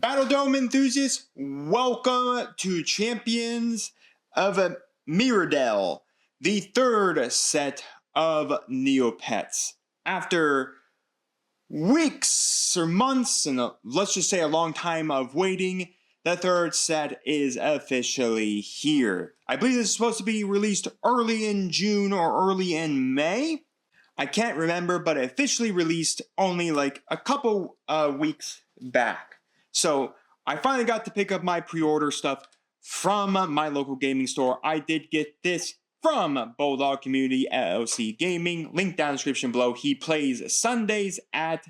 Battledome enthusiasts, welcome to Champions of Meridell, the third set of Neopets. After weeks or months, and let's just say a long time of waiting, the third set is officially here. I believe this is supposed to be released early in June or early in May. I can't remember, but it officially released only like a couple weeks back. So I finally got to pick up my pre-order stuff from my local gaming store. I did get this from Bulldog Community LLC Gaming. Link down in the description below. He plays Sundays at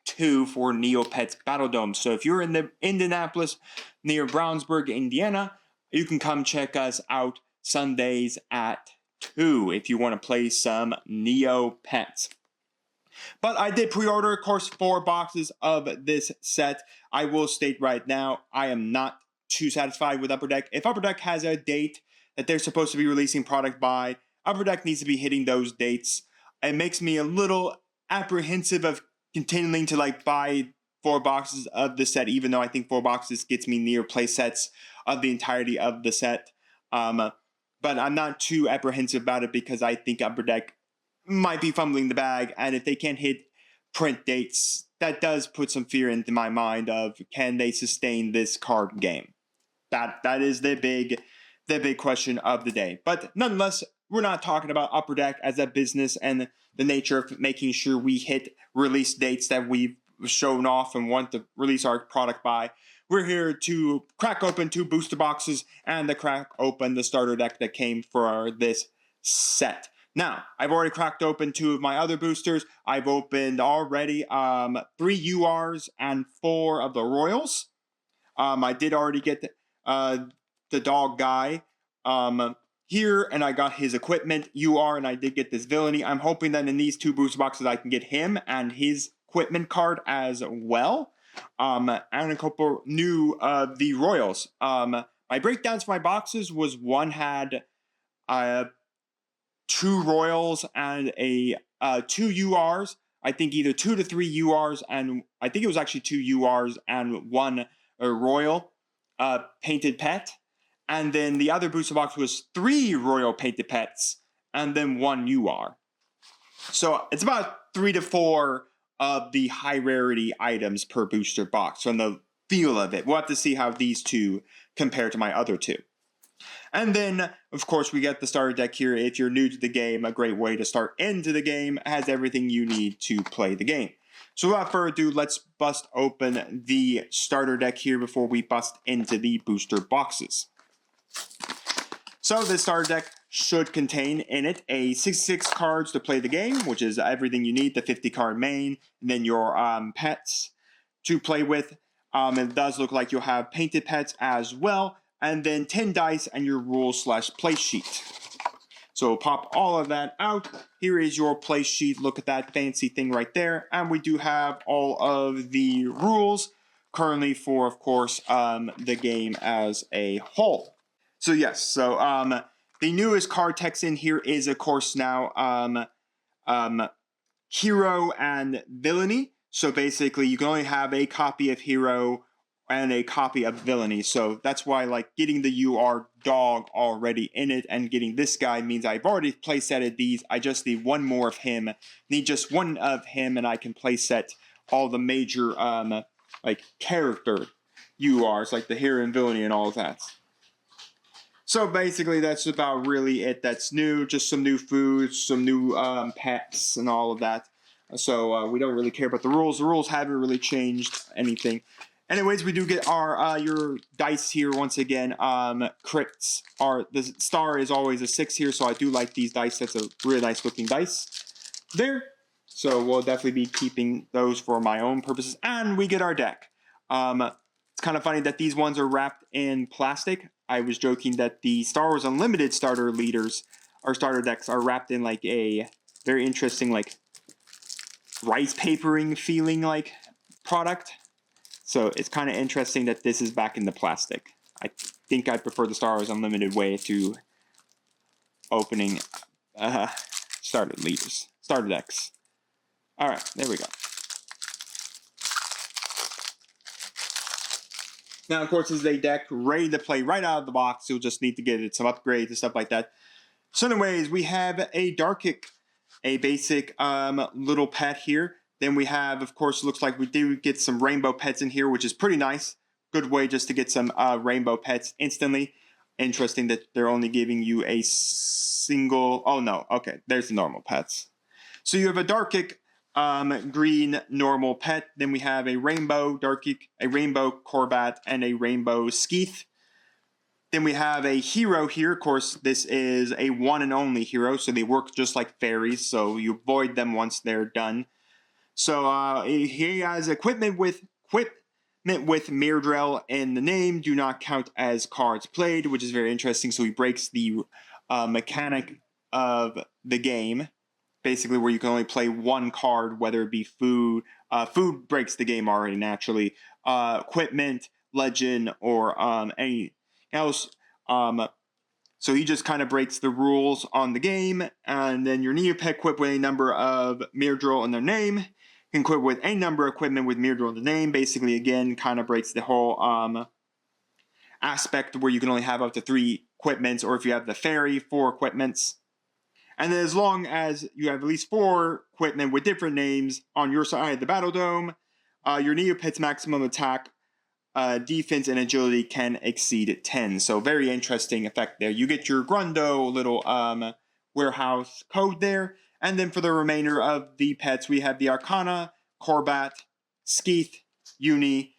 2 for Neopets Battledome. So if you're in the Indianapolis near Brownsburg, Indiana, you can come check us out Sundays at 2 if you want to play some Neopets. But I did pre-order, of course, 4 boxes of this set. I will state right now, I am not too satisfied with Upper Deck. If Upper Deck has a date that they're supposed to be releasing product by, Upper Deck needs to be hitting those dates. It makes me a little apprehensive of continuing to buy 4 boxes of the set, even though I think 4 boxes gets me near play sets of the entirety of the set. But I'm not too apprehensive about it because I think Upper Deck might be fumbling the bag, and if they can't hit print dates, that does put some fear into my mind of, can they sustain this card game? That is the big question of the day. But nonetheless, we're not talking about Upper Deck as a business and the nature of making sure we hit release dates that we've shown off and want to release our product by. We're here to crack open 2 booster boxes and to crack open the starter deck that came for this set. Now, I've already cracked open 2 of my other boosters. I've opened already 3 URs and 4 of the Royals. I did already get the dog guy here, and I got his equipment UR, and I did get this villainy. I'm hoping that in these 2 booster boxes I can get him and his equipment card as well. And a couple new the Royals. My breakdowns for my boxes was one had 2 Royals and 2 URs. I think either 2 to 3 URs, and I think it was actually 2 URs and 1 Royal painted pet. And then the other booster box was 3 Royal painted pets and then 1 UR. So it's about 3 to 4 of the high rarity items per booster box from the feel of it. We'll have to see how these 2 compare to my other 2. And then, of course, we get the starter deck here. If you're new to the game, a great way to start into the game. It has everything you need to play the game. So without further ado, let's bust open the starter deck here before we bust into the booster boxes. So this starter deck should contain in it a 66 cards to play the game, which is everything you need, the 50 card main, and then your pets to play with. It does look like you'll have painted pets as well. And then 10 dice and your rules/play sheet. So we'll pop all of that out. Here is your play sheet. Look at that fancy thing right there. And we do have all of the rules currently for, of course, the game as a whole. So yes, so the newest card text in here is, of course, now hero and villainy. So basically, you can only have a copy of hero and a copy of villainy. So that's why getting the UR dog already in it and getting this guy means I've already playsetted these. I just need 1 more of him. Need just 1 of him and I can playset all the major character URs, like the hero and villainy and all of that. So basically that's about really it that's new. Just some new foods, some new pets and all of that. So we don't really care about the rules. The rules haven't really changed anything. Anyways, we do get our your dice here once again. Crits are, the star is always a 6 here, so I do like these dice. That's a really nice looking dice there. So we'll definitely be keeping those for my own purposes. And we get our deck. It's kind of funny that these ones are wrapped in plastic. I was joking that the Star Wars Unlimited starter leaders, or starter decks, are wrapped in a very interesting rice papering feeling product. So it's kind of interesting that this is back in the plastic. I think I prefer the Star Wars Unlimited way to opening starter decks. Alright, there we go. Now, of course, this is a deck ready to play right out of the box. You'll just need to get it some upgrades and stuff like that. So anyways, we have a 𝐑𝐄𝐋𝐀, a basic little pet here. Then we have, of course, looks like we do get some rainbow pets in here, which is pretty nice. Good way just to get some rainbow pets instantly. Interesting that they're only giving you a single... Oh, no. Okay, there's the normal pets. So you have a 𝐑𝐄𝐋𝐀 green normal pet. Then we have a rainbow 𝐑𝐄𝐋𝐀, a rainbow 𝐒𝐍𝐉𝐎𝐘, and a rainbow 𝐒𝐓𝐇. Then we have a hero here. Of course, this is a one and only hero, so they work just like fairies, so you avoid them once they're done. So he has equipment with Meridell in the name. Do not count as cards played, which is very interesting. So he breaks the mechanic of the game, basically where you can only play one card, whether it be food. Food breaks the game already naturally. Equipment, legend, or any else. So he just kind of breaks the rules on the game. And then your Neopet equipped with a number of Meridell in their name. Can equip with any number of equipment with Meridell in the name. Basically, again, kind of breaks the whole aspect where you can only have up to 3 equipments, or if you have the fairy, 4 equipments. And then as long as you have at least 4 equipment with different names on your side of the Battledome, your Neopet's maximum attack, defense, and agility can exceed 10. So very interesting effect there. You get your Grundo little warehouse code there. And then for the remainder of the pets, we have the Arcana, Corbat, 𝐒𝐓𝐃, Uni.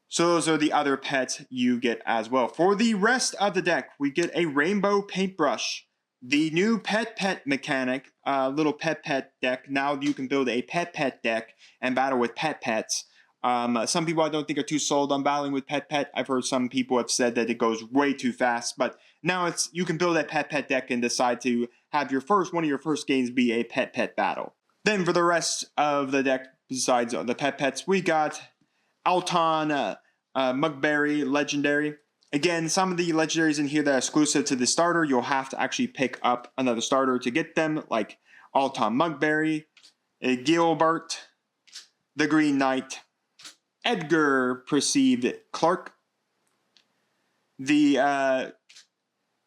So those are the other pets you get as well. For the rest of the deck, we get a Rainbow Paintbrush. The new Pet mechanic, little Pet deck. Now you can build a Pet deck and battle with pets. Some people I don't think are too sold on battling with Pet. I've heard some people have said that it goes way too fast, but now you can build a Pet deck and decide to have one of your first games be a Pet battle. Then for the rest of the deck, besides the pets, we got Alton, Mugberry, Legendary. Again, some of the legendaries in here that are exclusive to the starter, you'll have to actually pick up another starter to get them, like Alton Mugberry, Gilbert, the Green Knight, Edgar Perceived Clark, the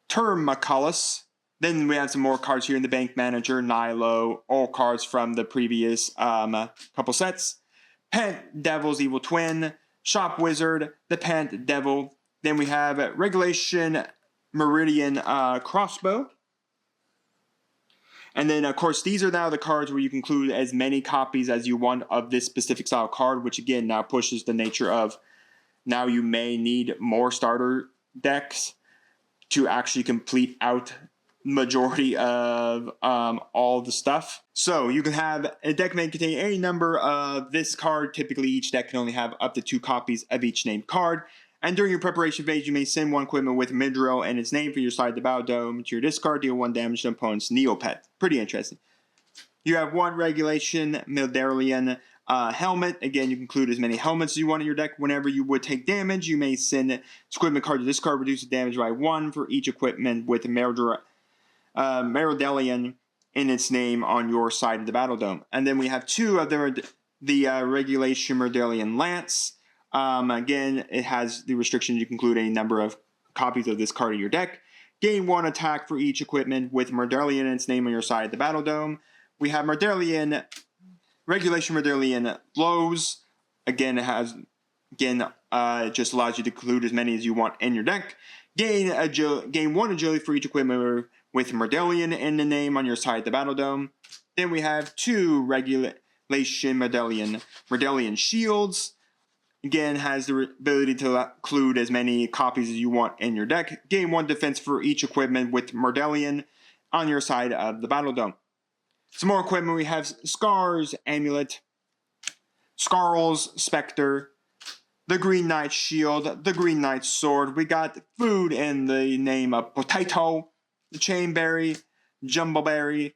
Termacallus. Then we have some more cards here in the Bank Manager, Nilo, all cards from the previous couple sets. Pant Devil's Evil Twin, Shop Wizard, the Pant Devil. Then we have Regulation Meridian Crossbow. And then, of course, these are now the cards where you can include as many copies as you want of this specific style card, which, again, now pushes the nature of now you may need more starter decks to actually complete out majority of all the stuff. So you can have a deck may contain any number of this card. Typically, each deck can only have up to 2 copies of each named card. And during your preparation phase, you may send 1 equipment with Meridell and its name for your side of the Battledome to your discard, deal 1 damage to opponent's Neopet. Pretty interesting. You have 1 Regulation Meridell helmet. Again, you can include as many helmets as you want in your deck. Whenever you would take damage, you may send an equipment card to discard, reduce the damage by 1 for each equipment with Meridell in its name on your side of the Battledome. And then we have 2 of the Regulation Meridell Lance. Again, it has the restriction you can include a number of copies of this card in your deck. Gain 1 attack for each equipment with Meridell in its name on your side of the Battledome. We have Regulation Meridell Blows. Again, it just allows you to include as many as you want in your deck. Gain 1 agility for each equipment with Meridell in the name on your side of the Battledome. Then we have 2 Regulation Meridell Shields. Again, has the ability to include as many copies as you want in your deck. Gain 1 defense for each equipment with Meridell on your side of the Battledome. Some more equipment, we have Scars Amulet, Scarl's Spectre, the Green Knight Shield, the Green Knight Sword. We got food in the name of Potato, the Chainberry, Jumbleberry,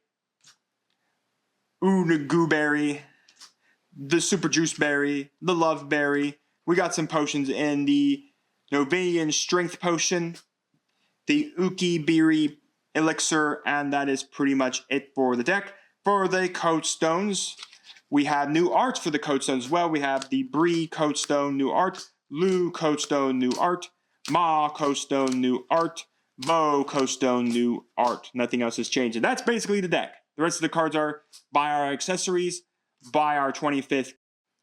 Oogooberry, the Super Juice Berry, the Love Berry. We got some potions in the Novanian Strength Potion, the Ukibiri Elixir, and that is pretty much it for the deck. For the Code Stones, we have new art for the Code Stones as well. We have the Bree Code Stone new art. Lu Coachstone New Art, Ma Coachstone New Art, Bo Coachstone New Art. Nothing else has changed. And that's basically the deck. The rest of the cards are buy our accessories, buy our 25th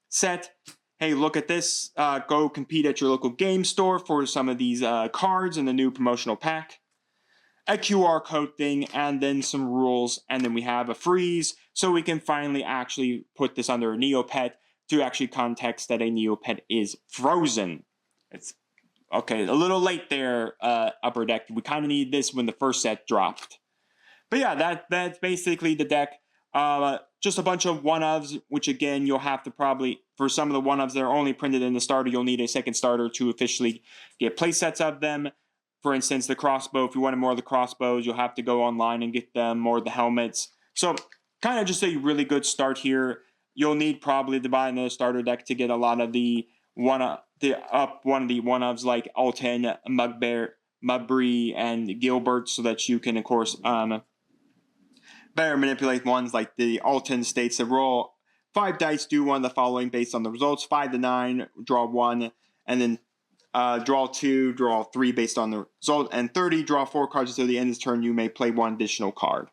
set. Hey, look at this. Go compete at your local game store for some of these cards in the new promotional pack. A QR code thing, and then some rules, and then we have a freeze, so we can finally actually put this under a Neopet to actually context that a Neopet is frozen. It's okay, a little late there, Upper Deck. We kind of needed this when the first set dropped. But yeah, that's basically the deck. Just a bunch of one-ofs, which again, you'll have to probably, for some of the one-ofs that are only printed in the starter, you'll need a second starter to officially get playsets of them. For instance, the crossbow, if you wanted more of the crossbows, you'll have to go online and get them, more of the helmets. So, kind of just a really good start here. You'll need probably to buy another starter deck to get a lot of the one-ofs like Alton, Mudbury, and Gilbert, so that you can, of course, better manipulate ones like the Alton states that roll 5 dice, do one of the following based on the results: 5 to 9, draw 1, and then draw 2, draw 3 based on the result, and 30, draw 4 cards until the end of the turn. You may play 1 additional card.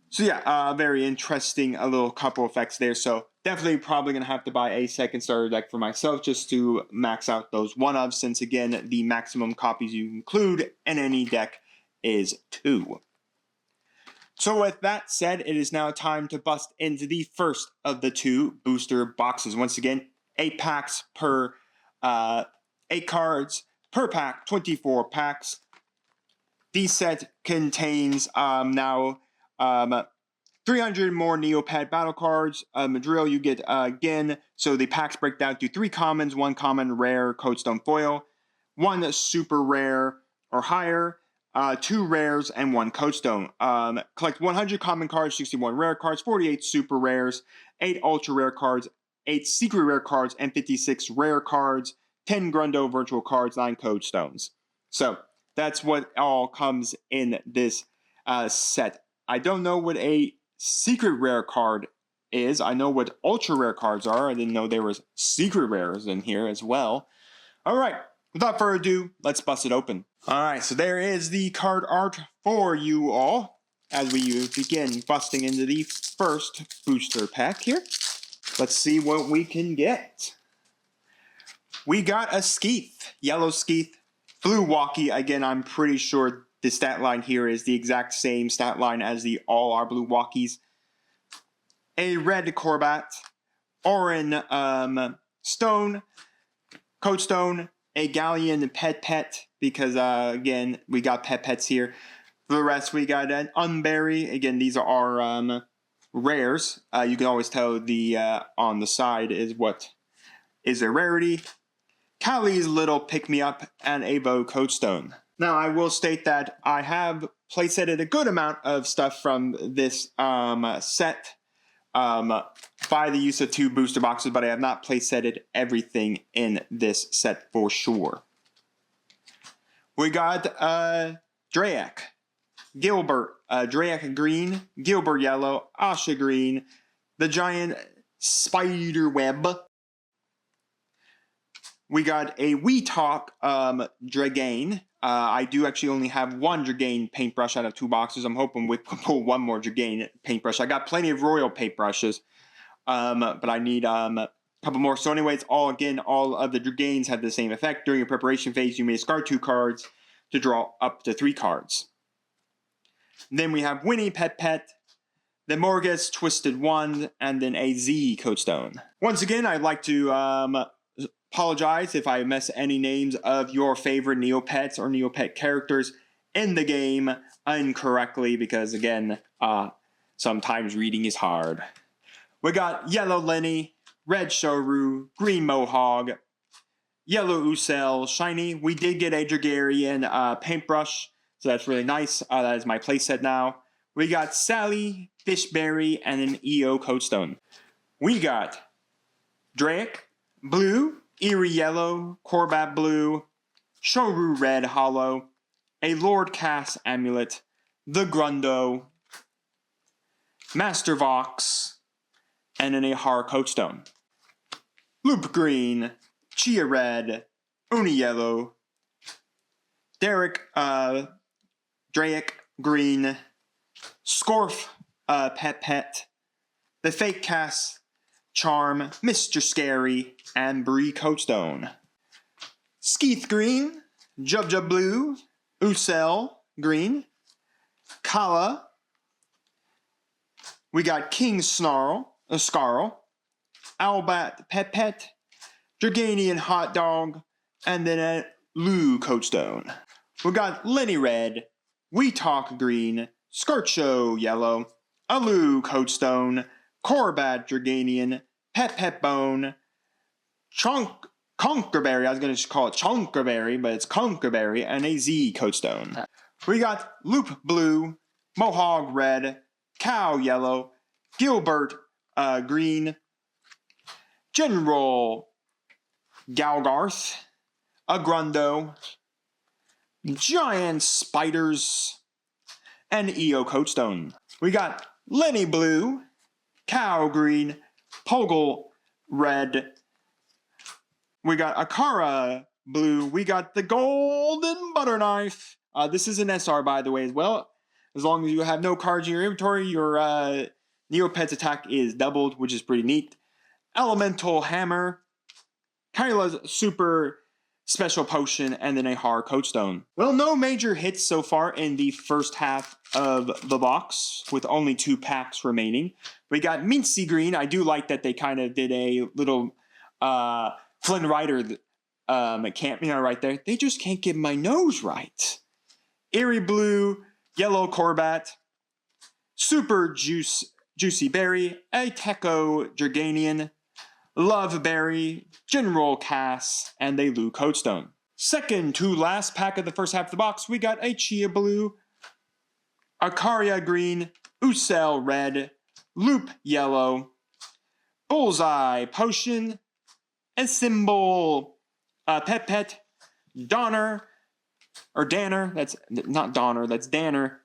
So yeah, very interesting, a little couple effects there. So definitely probably going to have to buy a second starter deck for myself just to max out those one-ofs, since again, the maximum copies you include in any deck is 2. So with that said, it is now time to bust into the first of the 2 booster boxes. Once again, 8 packs per 8 cards per pack, 24 packs. The set contains now 300 more Neopets battle cards. Meridell you get again. So the packs break down to 3 commons, 1 common rare Codestone foil, 1 super rare or higher, 2 rares, and 1 Codestone. Collect 100 common cards, 61 rare cards, 48 super rares, 8 ultra rare cards, 8 secret rare cards, and 56 rare cards, 10 Grundo virtual cards, 9 Codestones. So that's what all comes in this set. I don't know what a secret rare card is. I know what ultra rare cards are. I didn't know there was secret rares in here as well. All right, without further ado, let's bust it open. All right, so there is the card art for you all as we begin busting into the first booster pack here. Let's see what we can get. We got a Skeeth, yellow Skeeth, blue Walkie. Again, I'm pretty sure the stat line here is the exact same stat line as the all our blue Walkies. A red Corbat, Oran Stone, Codestone, a Galleon Pet, because again, we got Pets here. For the rest, we got an Unbury. Again, these are our rares. You can always tell the on the side is what is a rarity. Callie's Little Pick-Me-Up, and a Bow Codestone. Now, I will state that I have playsetted a good amount of stuff from this set by the use of 2 booster boxes, but I have not playsetted everything in this set for sure. We got Draac, Gilbert, Draac Green, Gilbert Yellow, Asha Green, the Giant Spider Web. We got a Weetalk Dragane. I do actually only have 1 Dragane paintbrush out of 2 boxes. I'm hoping we can pull 1 more Dragane paintbrush. I got plenty of Royal paintbrushes, but I need a couple more. So anyways, all of the Draganes have the same effect. During your preparation phase, you may discard 2 cards to draw up to 3 cards. Then we have Winnie Pet, the Morgus Twisted Wand, and then a Z Codestone. Once again, I'd like to apologize if I mess any names of your favorite Neopets or Neopet characters in the game incorrectly, because again, sometimes reading is hard. We got Yellow Lenny, Red Shoru, Green Mohawk, Yellow Ucel, Shiny. We did get a Dragarian paintbrush, so that's really nice. That is my playset now. We got Sally, Fishberry, and an EO Codestone. We got Drake, Blue, Eerie Yellow, Corbat Blue, Shoru Red Hollow, a Lord Cass Amulet, the Grundo, Master Vox, and an Ahar Codestone. Loop Green, Chia Red, Uni Yellow, Drake Green, Scorf Pet, the Fake Cast, Charm, Mr. Scary, and Bree Coatstone. Skeeth Green, Jub Blue, Ucel Green, Kala. We got King Scarl, Owlbat Pet, Draganian Hot Dog, and then a Lou Coatstone. We got Lenny Red, We Talk Green, Scorcho Yellow, a Lou Coatstone, Corbat Draganian, Pet Bone, Conkerberry, I was going to call it Chonkerberry, but it's Conkerberry, and a Z Coatstone. We got Loop Blue, Mohawk Red, Cow Yellow, Gilbert Green, General Galgarth, a Grundo, Giant Spiders, and EO Coatstone. We got Lenny Blue, Cow Green, Poggle Red. We got Akara Blue. We got the Golden Butter Knife. This is an SR, by the way, as well. As long as you have no cards in your inventory, your Neopets attack is doubled, which is pretty neat. Elemental Hammer, Kyla's Super Special Potion, and then a Hard Coatstone. Well, no major hits so far in the first half of the box, with only 2 packs remaining. We got Mincy Green. I do like that they kind of did a little Flynn Rider cameo right there. They just can't get my nose right. Eerie Blue, Yellow Corbat, Super Juicy Berry, a Techo Draganian, Love Berry, General Cass, and a Lou Coatstone. Second to last pack of the first half of the box, we got a Chia Blue, Akaria Green, Ucel Red, Loop Yellow, Bullseye Potion, a Symbol Pet, Donner, or Danner, that's not Donner, that's Danner,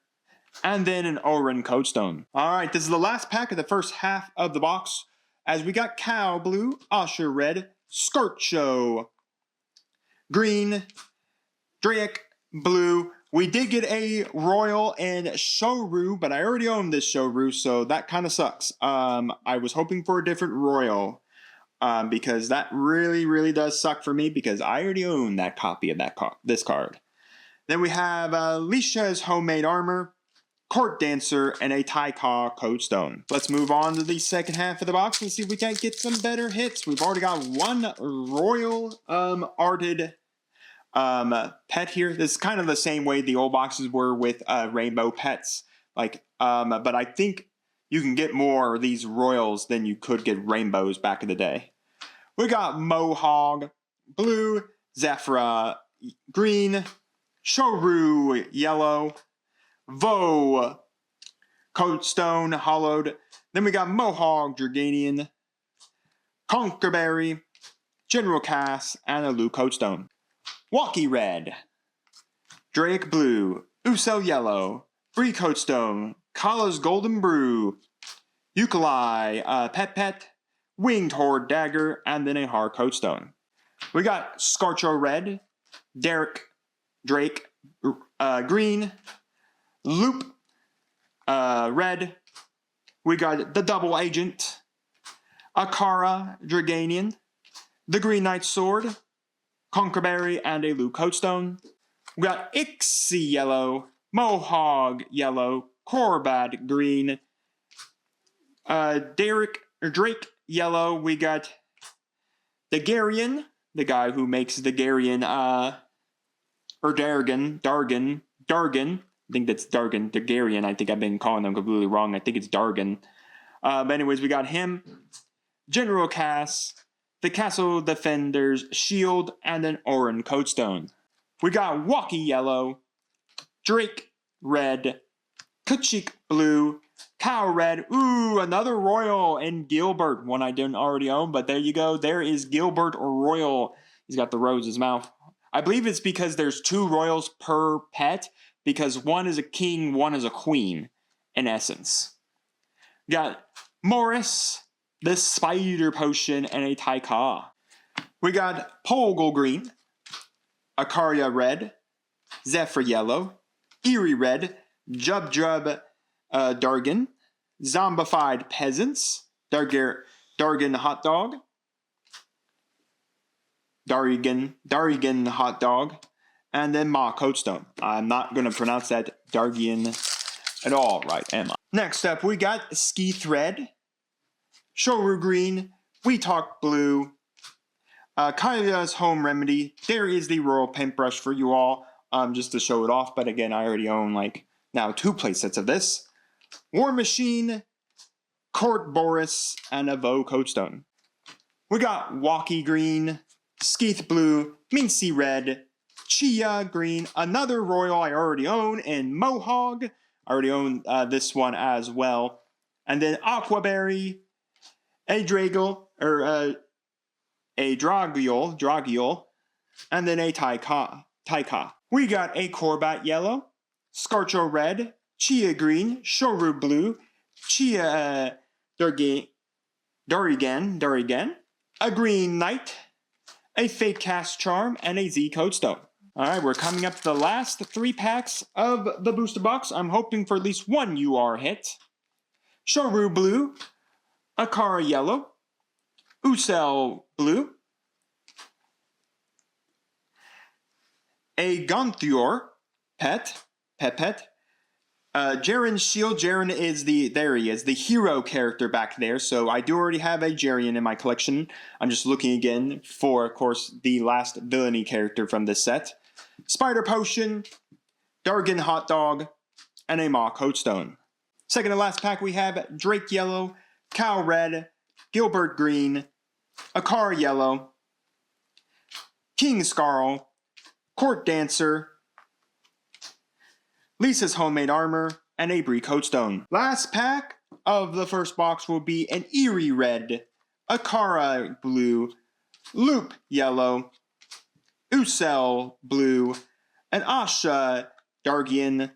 and then an Oren Coatstone. Alright, this is the last pack of the first half of the box, as we got Cow Blue, Osher Red, Scorcho Green, Drake Blue. We did get a Royal and Showru, but I already own this Showru, so that kind of sucks. I was hoping for a different Royal, because that really does suck for me, because I already own that copy of this card. Then we have Lisha's Homemade Armor, Court Dancer, and a 𝐃𝐒 Coatstone. Let's move on to the second half of the box and see if we can't get some better hits. We've already got one Royal Arted pet here. This is kind of the same way the old boxes were with Rainbow Pets. But I think you can get more of these Royals than you could get Rainbows back in the day. We got Mohawk Blue, Zephyra Green, Showru Yellow, Vo Coatstone Hollowed. Then we got Mohawk Draganian, Conkerberry, General Cass, and a Lou Coatstone. Walkie Red, Drake Blue, Ucel Yellow, Bree Coatstone, Kala's Golden Brew, 𝐒𝐈𝐒 Pet, Winged Horde Dagger, and then a Hard Coatstone. We got Scorcho Red, Drake Green, Loop Red. We got the Double Agent, Akara Draganian, the Green Knight Sword, Conkerberry, and a Lou Coatstone. We got Ixie Yellow, Mohawk Yellow, Corbat Green, Drake Yellow. We got the Dargan, the guy who makes the Dargan, or Dargan. I think that's Dargan, Dargarian. I think I've been calling them completely wrong. I think it's Dargan. But anyways, we got him, General Cass, the Castle Defender's Shield, and an Oren Coatstone. We got Walkie Yellow, Drake Red, 𝐾𝐋𝐿 Blue, Cow Red, ooh, another Royal, and Gilbert, one I didn't already own, but there you go. There is Gilbert Royal. He's got the rose in his mouth. I believe it's because there's 2 Royals per pet, because one is a king, one is a queen, in essence. Got Morris, the Spider Potion, and a 𝐃𝐒. We got Poggle green, Akaria red, Zephyr yellow, Eerie red, Jub Dargan, Zombified peasants, Dargan hot dog, Dargan hot dog, and then Ma Coatstone. I'm not going to pronounce that Dargan at all right, am I? Next up, we got Skeeth red, Shoru green, We Talk blue, Kylia's Home Remedy. There is the Royal Paintbrush for you all, just to show it off. But again, I already own like now 2 playsets of this. War Machine, Court Boris, and a Vo Coatstone. We got Walkie green, Skeeth blue, Mincy red, Chia green, another Royal I already own, and Mohawk. I already own this one as well. And then Aquaberry, a Dragle, or a Dragiol, and then a Taika. We got a Corbat yellow, Scarcho red, Chia green, Shoru blue, Chia Darigan, a Green Knight, a Fake Cast Charm, and a 𝐒𝐄𝐋𝐿. Alright, we're coming up to the last 3 packs of the booster box. I'm hoping for at least 1 UR hit. Shoru blue, Akara yellow, Usel blue, a Gonthor pet, Jaren Shield. Jaren is the hero character back there, so I do already have a Jaren in my collection. I'm just looking again for, of course, the last villainy character from this set. Spider Potion, Dargan Hot Dog, and a Ma Coatstone. Second to last pack, we have Drake Yellow, Cal Red, Gilbert Green, Akara Yellow, King Scarl, Court Dancer, Lisa's Homemade Armor, and a Brie Coatstone. Last pack of the first box will be an Eerie Red, Akara Blue, Loop Yellow, Usel Blue, an Asha Dargian,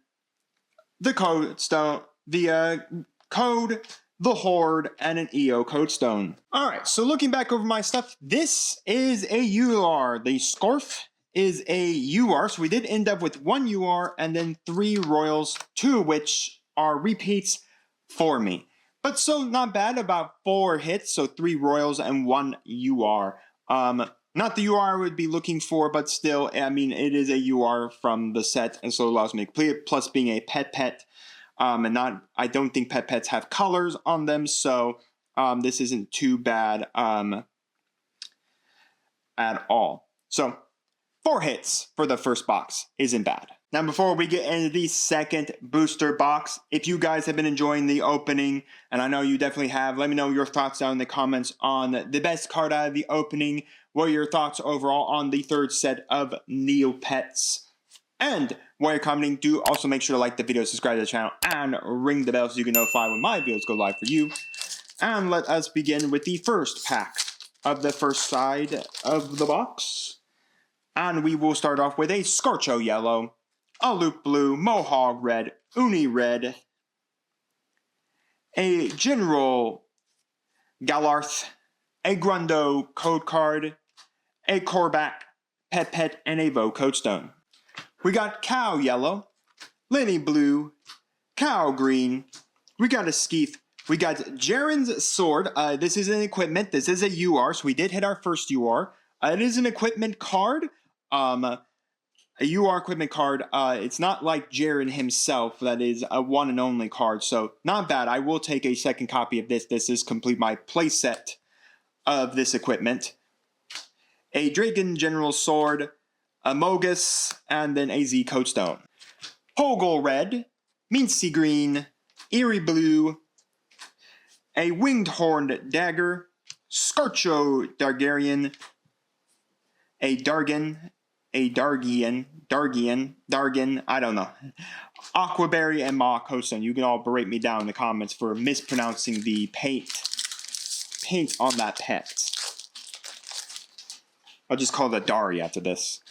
the Coatstone, the Code, the Horde, and an EO Coatstone. Alright, so looking back over my stuff, this is a UR. The Scarf is a UR, so we did end up with 1 UR and then 3 Royals, 2 of which are repeats for me. But so not bad, about 4 hits, so 3 Royals and 1 UR. Not the UR I would be looking for, but still, I mean, it is a UR from the set, and so it allows me to complete it, plus being a pet. And I don't think pets have colors on them, so this isn't too bad at all. So 4 hits for the first box isn't bad. Now before we get into the second booster box, if you guys have been enjoying the opening, and I know you definitely have, let me know your thoughts down in the comments on the best card out of the opening. What are your thoughts overall on the third set of Neopets? And while you're commenting, do also make sure to like the video, subscribe to the channel, and ring the bell so you can notify when my videos go live for you. And let us begin with the first pack of the first side of the box. And we will start off with a Scarcho Yellow, a Loop Blue, Mohawk Red, Uni Red, a General Galarth, a Grundo Code Card, a Korvac Pet, and a Vo Coatstone. We got Cow Yellow, Lenny Blue, Cow Green, we got a Skeeth, we got Jaren's Sword. This is an equipment, this is a UR, so we did hit our first UR. It is an equipment card, a UR equipment card. It's not like Jaren himself, that is a one and only card, so not bad. I will take a second copy of this. This is complete my playset of this equipment. A Dragon General Sword, a Mogus, and then a 𝐒𝐄𝐋𝐿. Poggle Red, Mincy Green, Eerie Blue, a Winged Horned Dagger, Scarcho Dargarian, a Dargan, I don't know, Aquaberry, and Ma Coatstone. You can all berate me down in the comments for mispronouncing the paint on that pet. I'll just call it Dari after this.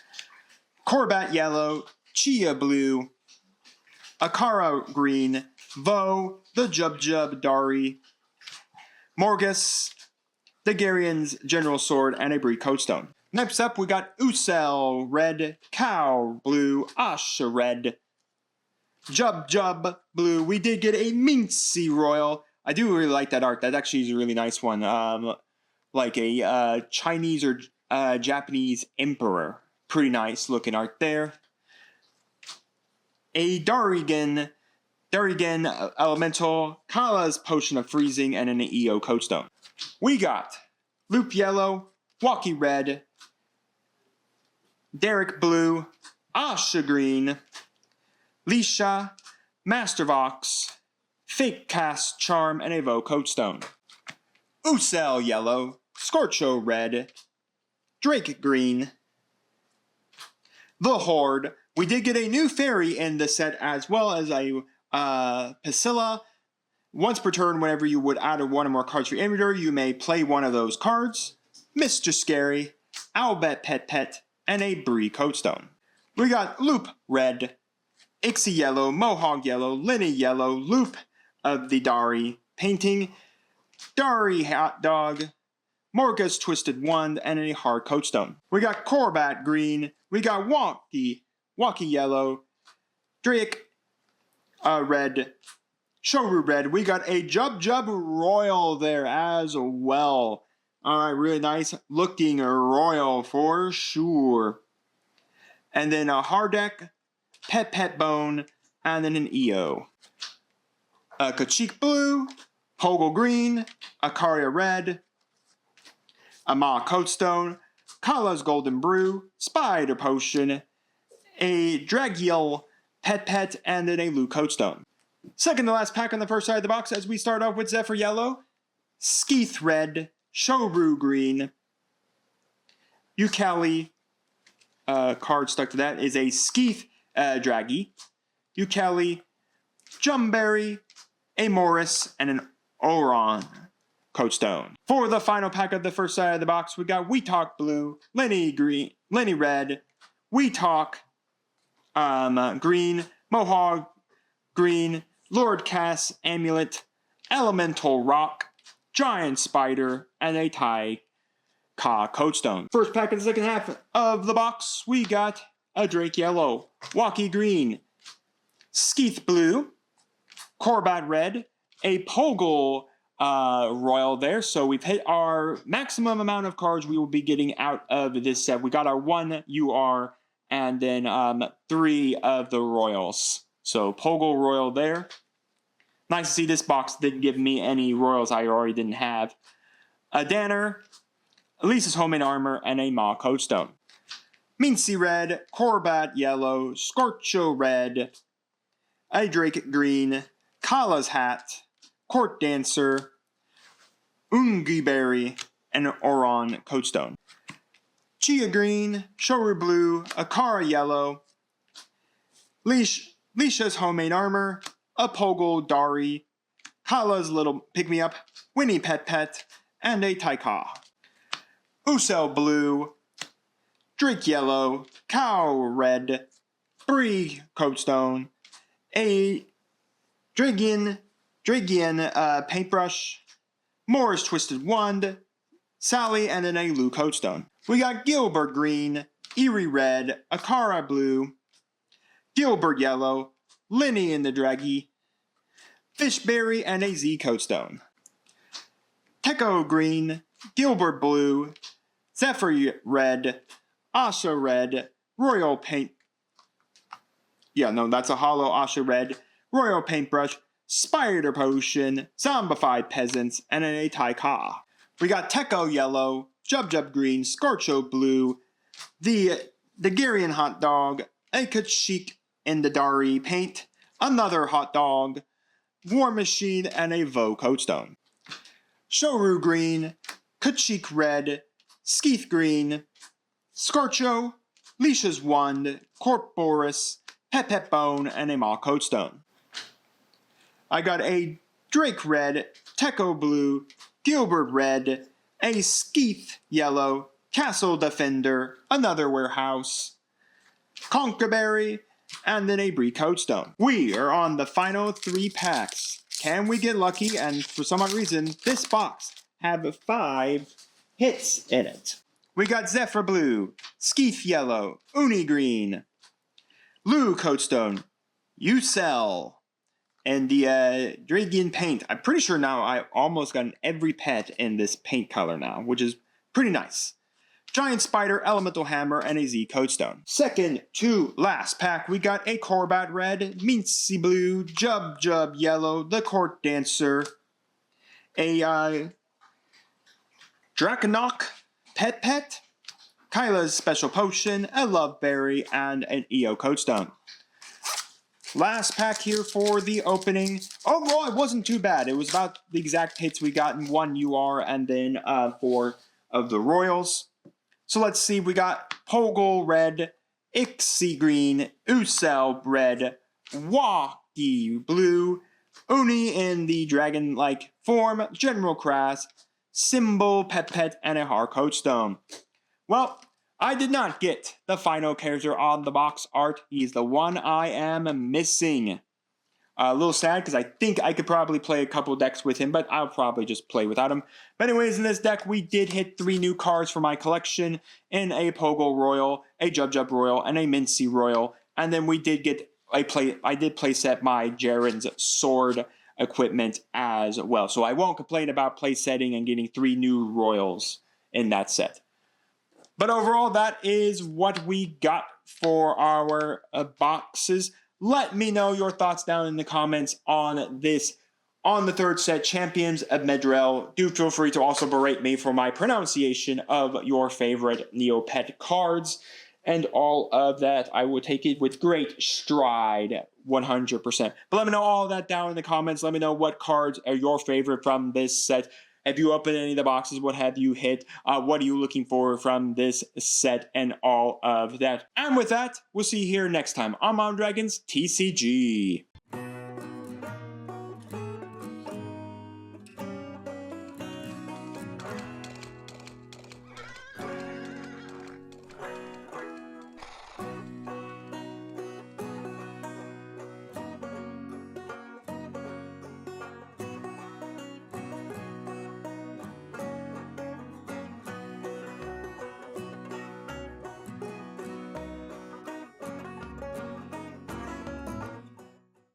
Corbat Yellow, Chia Blue, Akara Green, Vo, the Jub Dari, Morgus, 𝐑𝐄𝐋𝐀𝐓𝐄𝐑𝐄𝐒 General Sword, and a 𝐵RI Codestone. Next up, we got 𝐒𝐍𝐉𝐎 red, 𝐂𝐎 blue, 𝐻𝐎 red, 𝐔𝐷𝐿 blue. We did get a Mincy Royal. I do really like that art. That actually is a really nice one. Like a Chinese or Japanese emperor. Pretty nice looking art there. A Darrigan Elemental, Kala's Potion of Freezing, and an EO Codestone. We got Loop Yellow, Walkie Red, Derek Blue, Asha Green, Lisha, Mastervox, Fake Cast Charm, and a Vo Codestone. Ucel Yellow, Scorcho Red, Drake Green, The Horde. We did get a new fairy in the set, as well as a Pasilla. Once per turn, whenever you would add one or more cards to your inventory, you may play one of those cards. Mr. Scary, Owlbet Pet, and a 𝐵RI Codestone. We got Loop Red, Ixie Yellow, Mohawk Yellow, Lenny Yellow, Loop of the Dari painting, Dari Hot Dog, Morga's Twisted Wand, and a hard Codestone. We got Corbat Green, we got Walkie Yellow, Drake Red, Shoru Red. We got a Jub Royal there as well. Alright, really nice looking Royal for sure. And then a Hardek, Pet Bone, and then an EO. A 𝐂𝐍𝐶 Blue, Poggle Green, Akaria Red, a Ma Codestone, Kala's Golden Brew, Spider Potion, a Dragiel Pet, and then a Lu Codestone. Second to last pack on the first side of the box, as we start off with Zephyr Yellow, Skeeth Red, Shoru Green, 𝐂𝐍𝐿, card stuck to that is a Skeeth Draggy, 𝐂𝐍𝐿, Jumberry, a Morris, and an Oron Codestone. For the final pack of the first side of the box, we got WeTalk Blue, Lenny Red, WeTalk Green, Mohawk Green, Lord Cass Amulet, Elemental Rock, Giant Spider, and a 𝐇𝐎𝐏 Codestone. First pack of the second half of the box, we got a Drake Yellow, Walkie Green, Skeeth Blue, Corbat Red, a Poggle Royal there. So we've hit our maximum amount of cards we will be getting out of this set. We got our 1 UR and then 3 of the Royals. So Poggle Royal there. Nice to see this box didn't give me any Royals I already didn't have. A Danner, Elisa's Homemade Armor, and a Ma Codestone. Mincy Red, Corbat Yellow, Scorcho Red, a Drake Green, Kala's Hat, Court Dancer, Ungiberry, and an Oron Codestone. Chia Green, Shoru Blue, Akara Yellow, Lisha's Homemade Armor, a Poggle Dari, Kala's Little Pick-Me-Up, Winnie Pet, and a 𝐇𝐎. Ucel Blue, Drake Yellow, 𝐂𝐎 Red, 𝐵RI Codestone, a Dragian Paintbrush, Moore's Twisted Wand, Sally, and an Lu Codestone. We got Gilbert Green, Eerie Red, Akara Blue, Gilbert Yellow, Lenny in the Draggy, Fishberry, and a Z Codestone. Techo Green, Gilbert Blue, Zephyr Red, Asha Red, Royal Paint. Yeah, no, that's a hollow Asha Red, Royal Paintbrush, Spider Potion, Zombified Peasants, and an 𝐇𝐎. We got Techo Yellow, Jub Green, Scorcho Blue, the Garian Hot Dog, a 𝐂𝐍𝐶 in the Dari paint, another Hot Dog, War Machine, and a Vo Codestone. Shoru Green, 𝐂𝐍𝐶 Red, Skeeth Green, Scorcho, Lisha's Wand, Corporis, Pet Bone, and a Ma Codestone. I got a Drake Red, Techo Blue, Gilbert Red, a Skeeth Yellow, Castle Defender, another Warehouse, Conkerberry, and then a 𝐵RI Codestone. We are on the final 3 packs. Can we get lucky? And for some odd reason, this box have 5 hits in it. We got Zephyr Blue, Skeeth Yellow, Uni Green, Blue Coatstone, Ucell, and the Dragon Paint. I'm pretty sure now I almost gotten every pet in this paint color now, which is pretty nice. Giant Spider, Elemental Hammer, and a Z Coatstone. Second to last pack, we got a Crobat Red, Mincy Blue, Jub Yellow, the Court Dancer, a Draconok Pet, Kyla's Special Potion, a Love Berry, and an EO Coatstone. Last pack here for the opening. Overall, it wasn't too bad. It was about the exact hits we got in 1 UR and then 4 of the Royals. So let's see, we got Poggle Red, Ixie Green, Ucell Red, Wacky Blue, Uni in the dragon-like form, General Crass, Symbol Pet, and a Har Coatstone. Well, I did not get the final character on the box art. He's the one I am missing. A little sad because I think I could probably play a couple decks with him, but I'll probably just play without him. But anyways, in this deck, we did hit 3 new cards for my collection in a Pogo Royal, a Jub Royal, and a Mincy Royal. And then we did get I did play set my Jaren's Sword equipment as well. So I won't complain about play setting and getting 3 new Royals in that set. But overall, that is what we got for our boxes. Let me know your thoughts down in the comments on this, on the third set, Champions of Meridell. Do feel free to also berate me for my pronunciation of your favorite Neopet cards. And all of that, I will take it with great stride, 100%. But let me know all of that down in the comments. Let me know what cards are your favorite from this set. Have you opened any of the boxes? What have you hit? What are you looking for from this set and all of that? And with that, we'll see you here next time on Modern Dragons TCG.